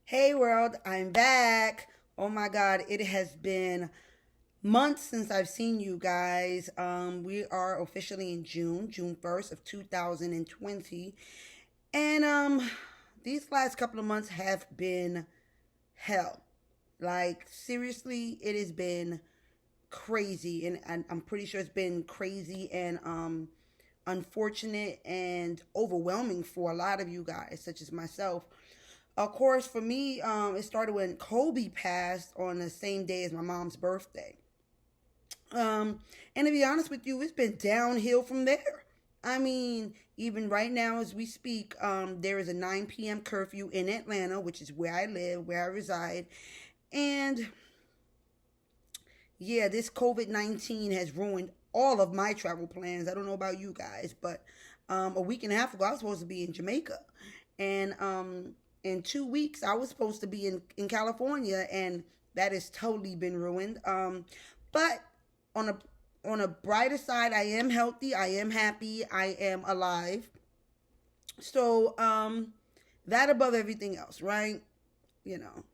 Hey world, I'm back. Oh my god, it has been months since I've seen you guys. We are officially in June 1st of 2020. And these last couple of months have been hell. Like seriously, it has been crazy and I'm pretty sure it's been crazy and unfortunate and overwhelming for a lot of you guys, such as myself. Of course, for me, it started when Kobe passed on the same day as my mom's birthday. Um, and to be honest with you, it's been downhill from there. I mean, even right now as we speak, there is a 9 p.m. curfew in Atlanta, which is where I live, where I reside. And yeah, this COVID-19 has ruined all of my travel plans. I don't know about you guys, but a week and a half ago, I was supposed to be in Jamaica. And in 2 weeks, I was supposed to be in California, and that has totally been ruined. But on a brighter side, I am healthy, I am happy, I am alive. So that above everything else, right?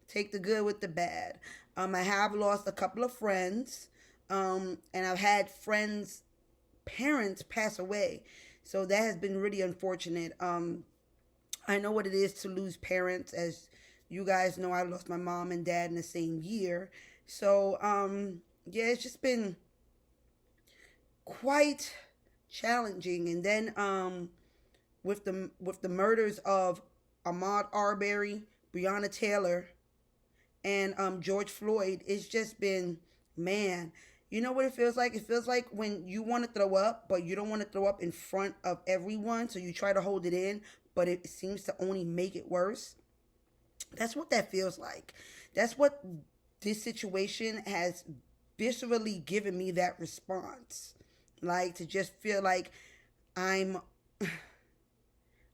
Take the good with the bad. I have lost a couple of friends, and I've had friends' parents pass away, so that has been really unfortunate. I know what it is to lose parents. As you guys know, I lost my mom and dad in the same year. So yeah, it's just been quite challenging. And then with the murders of Ahmaud Arbery, Breonna Taylor, and George Floyd, it's just been, man. You know what it feels like? It feels like when you want to throw up, but you don't want to throw up in front of everyone, so you try to hold it in, but it seems to only make it worse. That's what that feels like. That's what this situation has viscerally given me, that response. Like, to just feel like I'm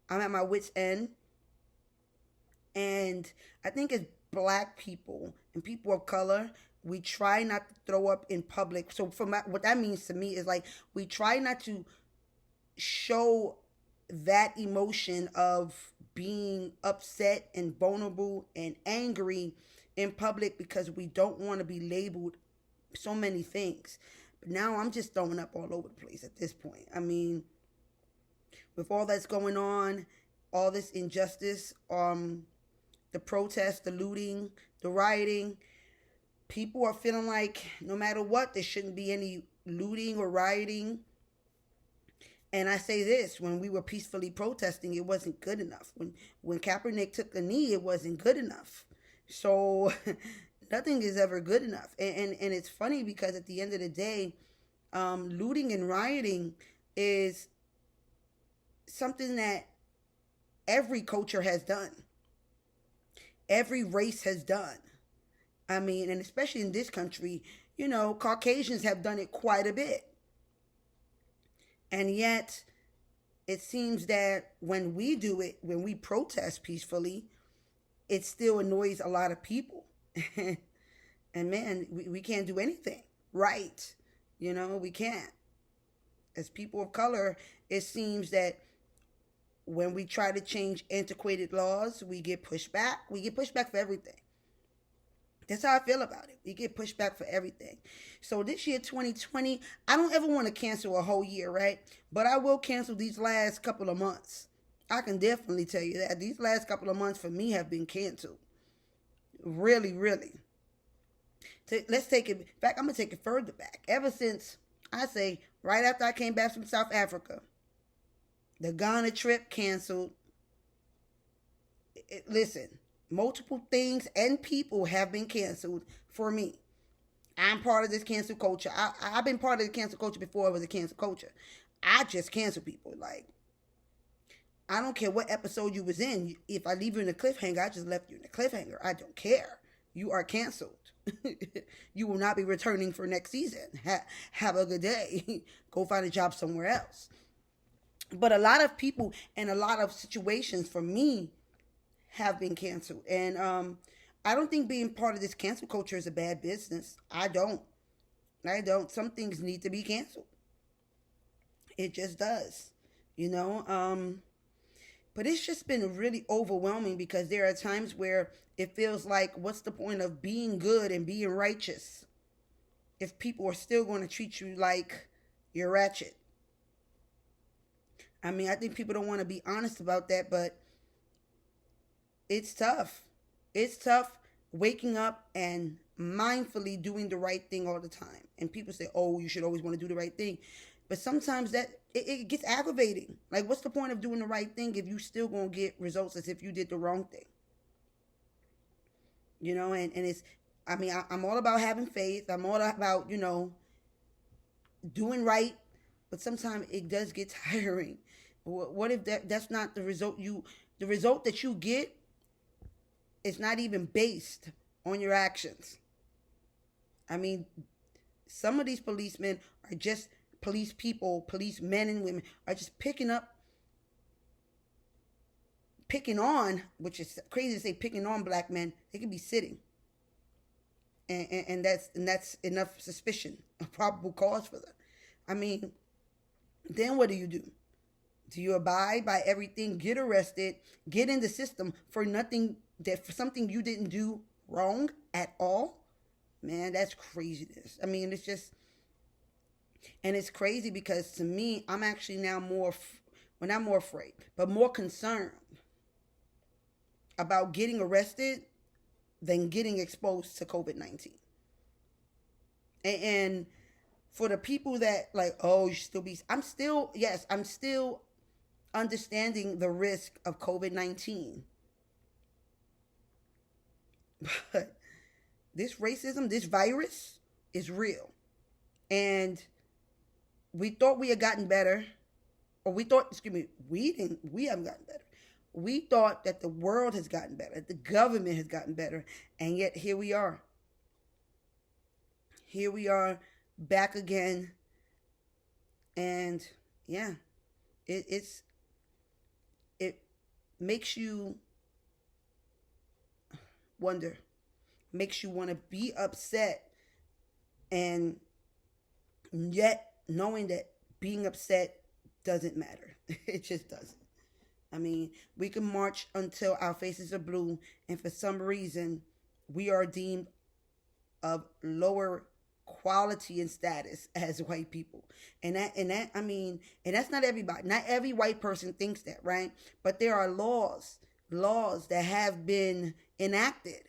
I'm at my wit's end. And I think as black people and people of color, we try not to throw up in public. So what that means to me is like we try not to show that emotion of being upset and vulnerable and angry in public because we don't want to be labeled so many things. But now I'm just throwing up all over the place at this point. I mean, with all that's going on, all this injustice, the protests, the looting, the rioting, people are feeling like no matter what, there shouldn't be any looting or rioting. And I say this, when we were peacefully protesting, it wasn't good enough. When Kaepernick took a knee, it wasn't good enough. So nothing is ever good enough. And it's funny because at the end of the day, looting and rioting is something that every culture has done. Every race has done. I mean, and especially in this country, Caucasians have done it quite a bit. And yet, it seems that when we do it, when we protest peacefully, it still annoys a lot of people. And man, we can't do anything right. We can't. As people of color, it seems that when we try to change antiquated laws, we get pushed back. We get pushed back for everything. That's how I feel about it. We get pushed back for everything. So this year, 2020, I don't ever want to cancel a whole year, right? But I will cancel these last couple of months. I can definitely tell you that. These last couple of months for me have been canceled. Really, really. Let's take it back. I'm going to take it further back. Ever since, I say, right after I came back from South Africa, the Ghana trip canceled. Listen, multiple things and people have been canceled for me. I'm part of this cancel culture. I've been part of the cancel culture before it was a cancel culture. I just cancel people. Like, I don't care what episode you was in. If I leave you in a cliffhanger, I just left you in a cliffhanger. I don't care. You are canceled. You will not be returning for next season. Have a good day. Go find a job somewhere else. But a lot of people and a lot of situations for me have been canceled. And I don't think being part of this cancel culture is a bad business. I don't. Some things need to be canceled. It just does. You know? But it's just been really overwhelming because there are times where it feels like, what's the point of being good and being righteous if people are still going to treat you like you're ratchet? I mean, I think people don't want to be honest about that, but it's tough. It's tough waking up and mindfully doing the right thing all the time. And people say, oh, you should always want to do the right thing. But sometimes it gets aggravating. Like, what's the point of doing the right thing if you still going to get results as if you did the wrong thing? You know, and it's, I mean, I'm all about having faith. I'm all about, doing right. But sometimes it does get tiring. What if that's not the result the result that you get is not even based on your actions? I mean, some of these policemen are just police people, police men and women are just picking on, which is crazy to say, picking on black men. They could be sitting. And that's enough suspicion, a probable cause for them. I mean, then what do? Do you abide by everything, get arrested, get in the system for something you didn't do wrong at all? Man, that's craziness. I mean, it's just, and it's crazy because to me, I'm actually now not more afraid, but more concerned about getting arrested than getting exposed to COVID-19. And for the people that like, oh, you should still be, I'm still understanding the risk of COVID-19. But this racism, this virus is real. And we thought we had gotten better, or we haven't gotten better. We thought that the world has gotten better, the government has gotten better, and yet here we are. Here we are back again. And yeah, it makes you wonder, makes you want to be upset, and yet knowing that being upset doesn't matter. It just doesn't. I mean, we can march until our faces are blue, and for some reason, we are deemed of lower quality and status as white people. And that's not everybody. Not every white person thinks that, right? But there are laws that have been enacted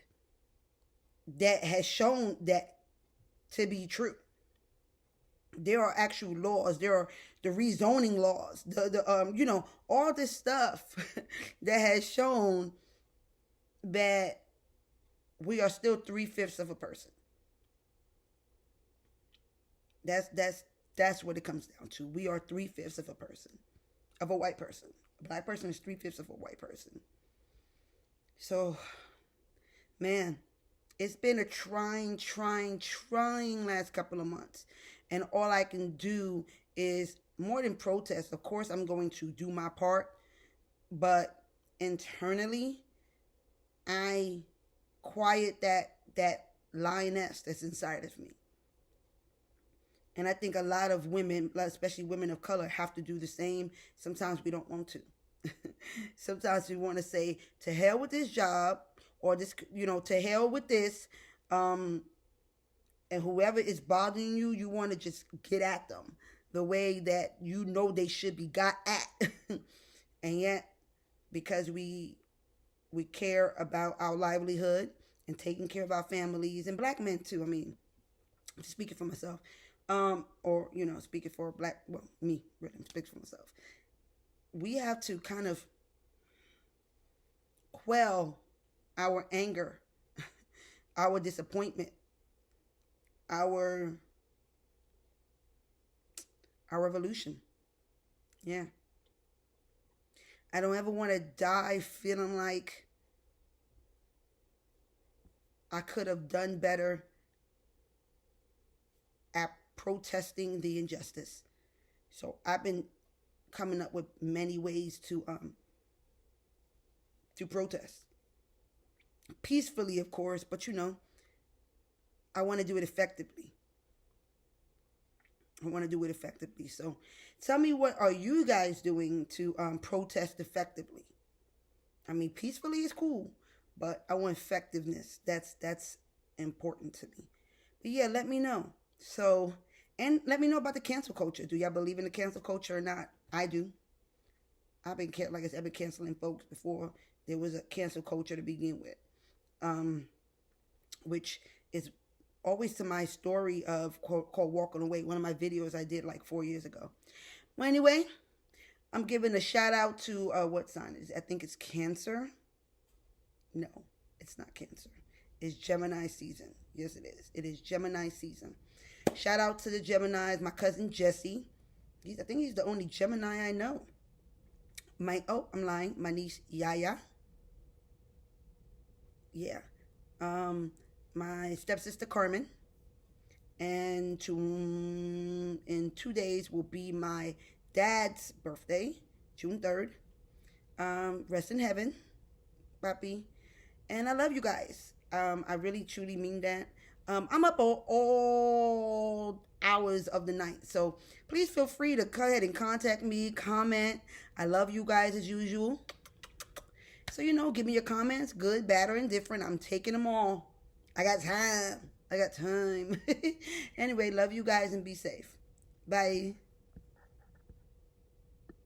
that has shown that to be true. There are actual laws. There are the rezoning laws, all this stuff that has shown that we are still 3/5 of a person. That's what it comes down to. We are 3/5 of a person, of a white person. A black person is 3/5 of a white person. So, man, it's been a trying last couple of months. And all I can do is more than protest. Of course, I'm going to do my part. But internally, I quiet that lioness that's inside of me. And I think a lot of women, especially women of color, have to do the same. Sometimes we don't want to. Sometimes we want to say, to hell with this job, or this, to hell with this. And whoever is bothering you, you want to just get at them the way that they should be got at. And yet, because we care about our livelihood and taking care of our families, and black men too. I mean, I'm speaking for myself. Or speaking for me, really, I'm speaking for myself. We have to kind of quell our anger, our disappointment, our revolution. Yeah. I don't ever want to die feeling like I could have done better at protesting the injustice. So I've been coming up with many ways to protest. Peacefully, of course, but I want to do it effectively. So tell me, what are you guys doing to protest effectively? I mean, peacefully is cool, but I want effectiveness. That's important to me. But yeah, let me know. So, and let me know about the cancel culture. Do y'all believe in the cancel culture or not? I do. Like I said, I've been canceling folks before there was a cancel culture to begin with, um, which is always to my story of called Walking Away, one of my videos I did like 4 years ago. Well, anyway, I'm giving a shout out to what sign is it? I think it's Cancer. No, it's not Cancer. It's Gemini season. Yes, it is. It is Gemini season. Shout out to the Geminis. My cousin Jesse. I think he's the only Gemini I know. I'm lying. My niece Yaya. Yeah. My stepsister Carmen. And in 2 days will be my dad's birthday, June 3rd. Rest in heaven, Papi. And I love you guys. I really truly mean that. I'm up all hours of the night, so please feel free to go ahead and contact me, comment. I love you guys as usual. So, give me your comments, good, bad, or indifferent. I'm taking them all. I got time. Anyway, love you guys and be safe. Bye.